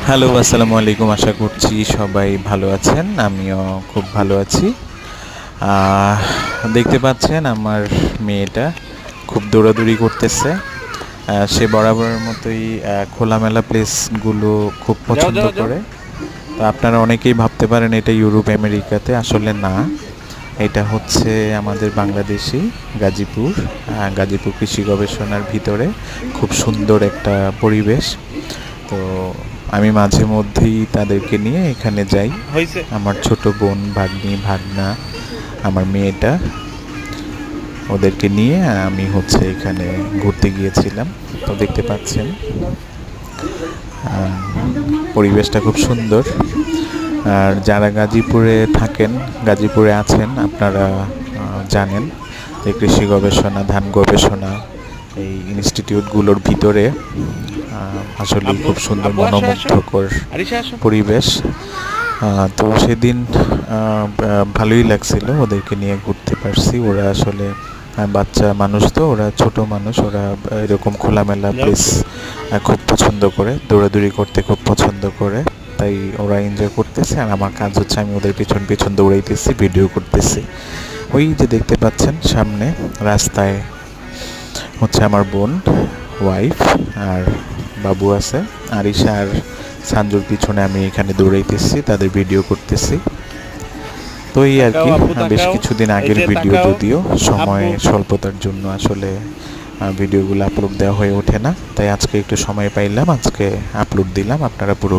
Hello, আসসালামু আলাইকুম। আশা করছি সবাই ভালো আছেন। আমিও খুব ভালো আছি। আহ, দেখতে পাচ্ছেন আমার মেয়েটা খুব দৌড়াদৌড়ি করতেছে। সে বরাবরের মতোই খোলামেলা প্লেসগুলো খুব যাও পছন্দ যাও যাও। করে। তো আপনারা অনেকেই ভাবতে পারেন এটা ইউরোপ আমেরিকাতে, আসলে না। এটা হচ্ছে আমাদের বাংলাদেশি গাজীপুর। গাজীপুর কৃষি গবেষণার ভিতরে খুব সুন্দর একটা পরিবেশ। তো আমি মাঝে মধ্যেই তাদেরকে নিয়ে এখানে যাই। হইছে। আমার ছোট বোন, ভাগ্নি, ভাগনা, আমার মেয়েটা, ওদেরকে নিয়ে আমি হচ্ছে এখানে ঘুরতে গিয়েছিলাম। তো দেখতে পাচ্ছেন আহ, পরিবেশটা খুব সুন্দর। আর যারা গাজীপুরে থাকেন, গাজীপুরে আছেন, আপনারা জানেন যে কৃষি গবেষণা, ধান গবেষণা এই ইনস্টিটিউটগুলোর ভিতরে আসলেই আব্বু খুব সুন্দর আব্বু আসো আসো। মনোমুগ্ধকর আরিশা আসো। পরিবেশ। তো সেদিন ভালোই লাগছিল, ওদেরকে নিয়ে ঘুরতে পারছি। ওরা আসলে বাচ্চা মানুষ, তো ওরা ছোট মানুষ, ওরা এরকম খোলামেলা যাও। প্লেস খুব পছন্দ করে, দৌড়াদৌড়ি করতে খুব পছন্দ করে। তাই ওরা এনজয় করতেছে, আর আমার কাজ হচ্ছে আমি ওদের পিছন পিছন দৌড়াইতেছি, ভিডিও করতেছি। ওই যে দেখতে পাচ্ছেন সামনে রাস্তায় হচ্ছে আমার বোন, ওয়াইফ আর বাবু আছে। আরিশা আর সানজুর পিছনে আমি এখানে দৌড়াইতেছি, তাদের ভিডিও করতেছি। তো এই আর তাকাও কি, আব্বু বেশ তাকাও। কিছুদিন এই আগের যে ভিডিও, তাকাও। যদিও সময় আব্বু। স্বল্পতার জন্য আসলে ভিডিওগুলো আপলোড দেওয়া হয়ে ওঠে না। তাই আজকে একটু সময় পাইলাম, আজকে আপলোড দিলাম। আপনারা পুরো